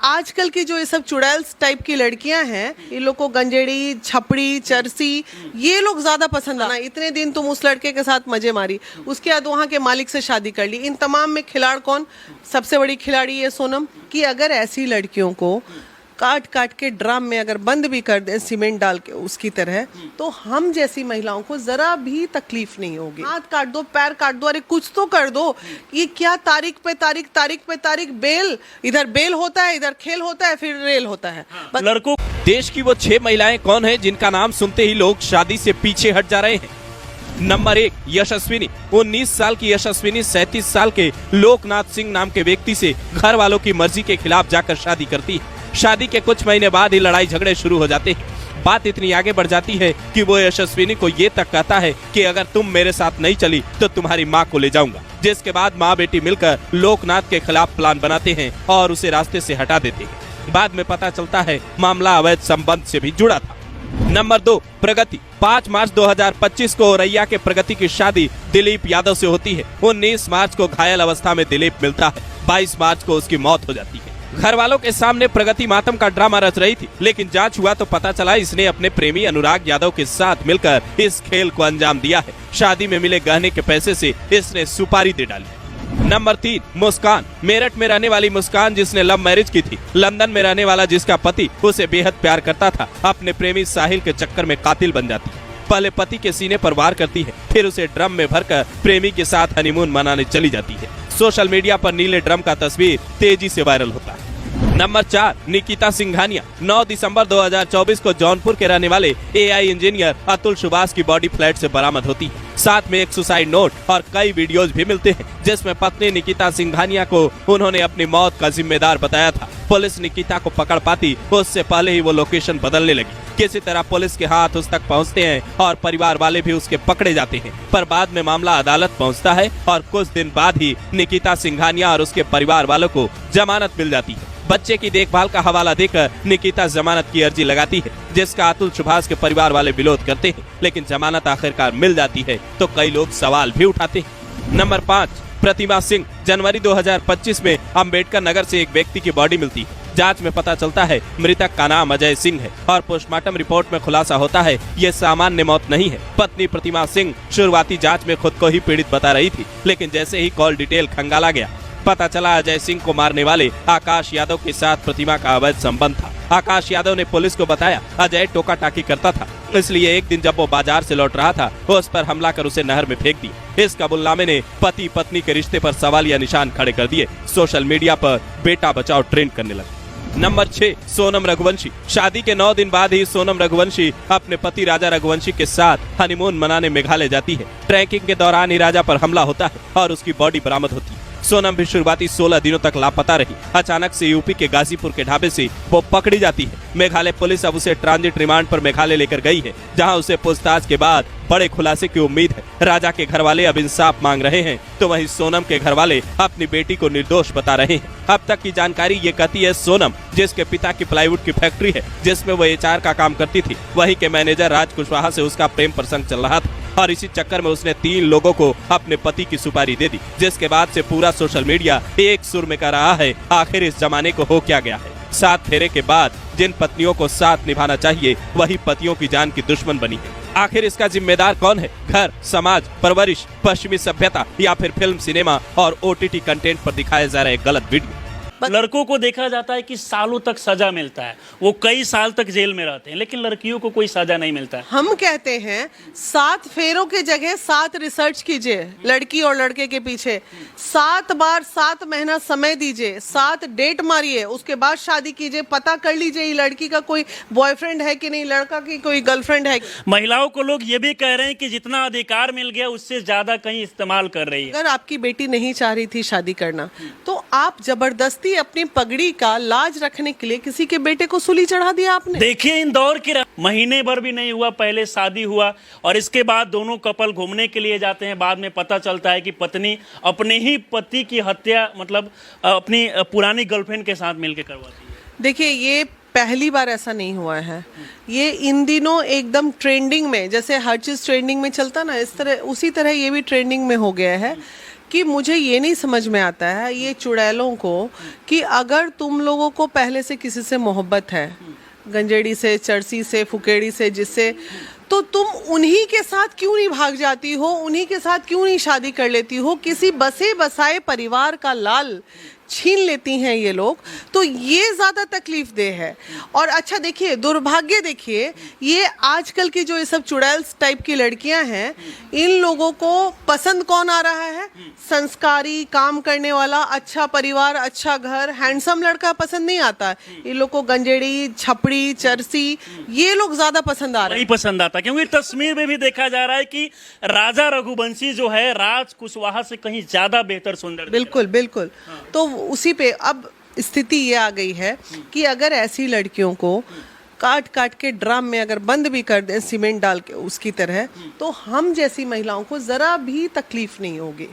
आजकल की जो ये सब चुड़ैल्स टाइप की लड़कियां हैं, ये लोग को गंजेड़ी, छपड़ी, चरसी, ये लोग ज्यादा पसंद आना। इतने दिन तुम उस लड़के के साथ मजे मारी, उसके बाद वहाँ के मालिक से शादी कर ली। इन तमाम में खिलाड़ कौन? सबसे बड़ी खिलाड़ी ये सोनम। कि अगर ऐसी लड़कियों को काट काट के ड्राम में अगर बंद भी कर दें सीमेंट डाल के उसकी तरह, तो हम जैसी महिलाओं को जरा भी तकलीफ नहीं होगी। हाथ काट दो, पैर काट दो, अरे कुछ तो कर दो। ये क्या तारीख पे तारीख, तारीख पे तारीख, बेल, इधर बेल होता है, इधर खेल होता है, फिर रेल होता है। लड़कों, देश की वो 6 महिलाएं कौन है जिनका नाम सुनते ही लोग शादी से पीछे हट जा रहे हैं? नंबर 1, यशस्विनी। 19 साल की यशस्विनी 37 साल के लोकनाथ सिंह नाम के व्यक्ति से घर वालों की मर्जी के खिलाफ जाकर शादी करती है। शादी के कुछ महीने बाद ही लड़ाई झगड़े शुरू हो जाते हैं। बात इतनी आगे बढ़ जाती है कि वो यशस्विनी को ये तक कहता है कि अगर तुम मेरे साथ नहीं चली तो तुम्हारी माँ को ले जाऊंगा। जिसके बाद माँ बेटी मिलकर लोकनाथ के खिलाफ प्लान बनाते हैं और उसे रास्ते से हटा देते हैं। बाद में पता चलता है मामला अवैध संबंध से भी जुड़ा था। नंबर 2, प्रगति। 5 मार्च 2025 को औरैया के प्रगति की शादी दिलीप यादव से होती है। 19 मार्च को घायल अवस्था में दिलीप मिलता है। 22 मार्च को उसकी मौत हो जाती है। घर वालों के सामने प्रगति मातम का ड्रामा रच रही थी, लेकिन जांच हुआ तो पता चला इसने अपने प्रेमी अनुराग यादव के साथ मिलकर इस खेल को अंजाम दिया है। शादी में मिले गहने के पैसे से इसने सुपारी दे डाली। नंबर 3, मुस्कान। मेरठ में रहने वाली मुस्कान, जिसने लव मैरिज की थी। लंदन में रहने वाला जिसका पति उसे बेहद प्यार करता था, अपने प्रेमी साहिल के चक्कर में कातिल बन जाती है। पहले पति के सीने पर वार करती है, फिर उसे ड्रम में भरकर प्रेमी के साथ हनीमून मनाने चली जाती है। सोशल मीडिया पर नीले ड्रम का तस्वीर तेजी से वायरल होता है। नंबर 4, निकिता सिंघानिया। 9 दिसंबर 2024 को जौनपुर के रहने वाले एआई इंजीनियर अतुल सुभाष की बॉडी फ्लैट से बरामद होती है। साथ में एक सुसाइड नोट और कई वीडियोज भी मिलते हैं, जिसमें पत्नी निकिता सिंघानिया को उन्होंने अपनी मौत का जिम्मेदार बताया था। पुलिस निकिता को पकड़ पाती उससे पहले ही वो लोकेशन बदलने लगी। किसी तरह पुलिस के हाथ उस तक पहुंचते हैं और परिवार वाले भी उसके पकड़े जाते हैं, पर बाद में मामला अदालत पहुंचता है और कुछ दिन बाद ही निकिता सिंघानिया और उसके परिवार वालों को जमानत मिल जाती है। बच्चे की देखभाल का हवाला देकर निकिता जमानत की अर्जी लगाती है, जिसका अतुल सुभाष के परिवार वाले विरोध करते हैं, लेकिन जमानत आखिरकार मिल जाती है तो कई लोग सवाल भी उठाते हैं। नंबर 5, प्रतिमा सिंह। जनवरी 2025 में अंबेडकर नगर से एक व्यक्ति की बॉडी मिलती है। जांच में पता चलता है मृतक का नाम अजय सिंह है और पोस्टमार्टम रिपोर्ट में खुलासा होता है ये सामान्य मौत नहीं है। पत्नी प्रतिमा सिंह शुरुआती जांच में खुद को ही पीड़ित बता रही थी, लेकिन जैसे ही कॉल डिटेल खंगाला गया, पता चला अजय सिंह को मारने वाले आकाश यादव के साथ प्रतिमा का अवैध संबंध था। आकाश यादव ने पुलिस को बताया अजय टोका टाकी करता था, इसलिए एक दिन जब वो बाजार से लौट रहा था उस पर हमला कर उसे नहर में फेंक दिया। इस कबूलनामे ने पति पत्नी के रिश्ते पर सवालिया निशान खड़े कर दिए। सोशल मीडिया पर बेटा बचाओ ट्रेंड करने लगा। नंबर 6, सोनम रघुवंशी। शादी के 9 दिन बाद ही सोनम रघुवंशी अपने पति राजा रघुवंशी के साथ हनीमून मनाने मेघालय जाती है। ट्रैकिंग के दौरान ही राजा पर हमला होता है और उसकी बॉडी बरामद होती है। सोनम भी शुरुआती 16 दिनों तक लापता रही। अचानक से यूपी के गाजीपुर के ढाबे से वो पकड़ी जाती है। मेघालय पुलिस अब उसे ट्रांजिट रिमांड पर मेघालय लेकर गई है, जहां उसे पूछताछ के बाद बड़े खुलासे की उम्मीद है। राजा के घर वाले अब इंसाफ मांग रहे हैं, तो वहीं सोनम के घर वाले अपनी बेटी को निर्दोष बता रहे हैं। अब तक की जानकारी ये कहती है सोनम, जिसके पिता की प्लाईवुड की फैक्ट्री है जिसमें वो HR का काम करती थी, वही के मैनेजर राज कुशवाहा से उसका प्रेम प्रसंग चल रहा था और इसी चक्कर में उसने 3 लोगों को अपने पति की सुपारी दे दी, जिसके बाद से पूरा सोशल मीडिया एक सुर में कह रहा है आखिर इस जमाने को हो क्या गया है। 7 फेरे के बाद जिन पत्नियों को साथ निभाना चाहिए वही पतियों की जान की दुश्मन बनी है। आखिर इसका जिम्मेदार कौन है? घर, समाज, परवरिश, पश्चिमी सभ्यता या फिर फिल्म, सिनेमा और OTT कंटेंट पर दिखाए जा रहे गलत वीडियो? लड़कों को देखा जाता है कि सालों तक सजा मिलता है, वो कई साल तक जेल में रहते हैं, लेकिन लड़कियों को कोई सजा नहीं मिलता है। हम कहते हैं 7 फेरों के जगह 7 रिसर्च कीजिए लड़की और लड़के के पीछे। 7 बार 7 महीना समय दीजिए, 7 डेट मारिए, उसके बाद शादी कीजिए। पता कर लीजिए ये लड़की का कोई बॉयफ्रेंड है कि नहीं, लड़का की कोई गर्लफ्रेंड है। महिलाओं को लोग ये भी कह रहे हैं कि जितना अधिकार मिल गया उससे ज्यादा कहीं इस्तेमाल कर रही है। अगर आपकी बेटी नहीं चाह रही थी शादी करना, तो आप जबरदस्ती अपनी पगड़ी का लाज रखने के लिए किसी के बेटे को सूली चढ़ा दिया आपने। देखिए इंदौर के महीने भर भी नहीं हुआ, पहले शादी हुआ और इसके बाद दोनों कपल घूमने के लिए जाते हैं। बाद में पता चलता है कि पत्नी अपने ही पति की हत्या मतलब अपनी पुरानी गर्लफ्रेंड के साथ मिलकर करवाती है। देखिए ये पहली बार ऐसा नहीं हुआ है, ये इन दिनों एकदम ट्रेंडिंग में, जैसे हर चीज़ ट्रेंडिंग में चलता ना, इस तरह उसी तरह ये भी ट्रेंडिंग में हो गया है कि मुझे ये नहीं समझ में आता है ये चुड़ैलों को कि अगर तुम लोगों को पहले से किसी से मोहब्बत है, गंजेड़ी से, चरसी से, फुकेड़ी से, जिससे, तो तुम उन्हीं के साथ क्यों नहीं भाग जाती हो, उन्हीं के साथ क्यों नहीं शादी कर लेती हो? किसी बसे बसाए परिवार का लाल छीन लेती हैं ये लोग, तो ये ज्यादा तकलीफ दे है। और अच्छा देखिए, दुर्भाग्य देखिए, ये आजकल की जो ये सब चुड़ैल्स टाइप की लड़कियां हैं, इन लोगों को पसंद कौन आ रहा है? संस्कारी, काम करने वाला, अच्छा परिवार, अच्छा घर, हैंडसम लड़का पसंद नहीं आता। इन लोग को गंजेड़ी, छपड़ी, चरसी, ये लोग ज्यादा पसंद आ रहे नहीं हैं। पसंद आता, क्योंकि तस्वीर में भी देखा जा रहा है कि राजा रघुवंशी जो है राज कुशवाहा से कहीं ज्यादा बेहतर सुंदर दिख रहा है। बिल्कुल बिल्कुल। तो उसी पे अब स्थिति ये आ गई है कि अगर ऐसी लड़कियों को काट काट के ड्रम में अगर बंद भी कर दें सीमेंट डाल के उसकी तरह, तो हम जैसी महिलाओं को जरा भी तकलीफ नहीं होगी।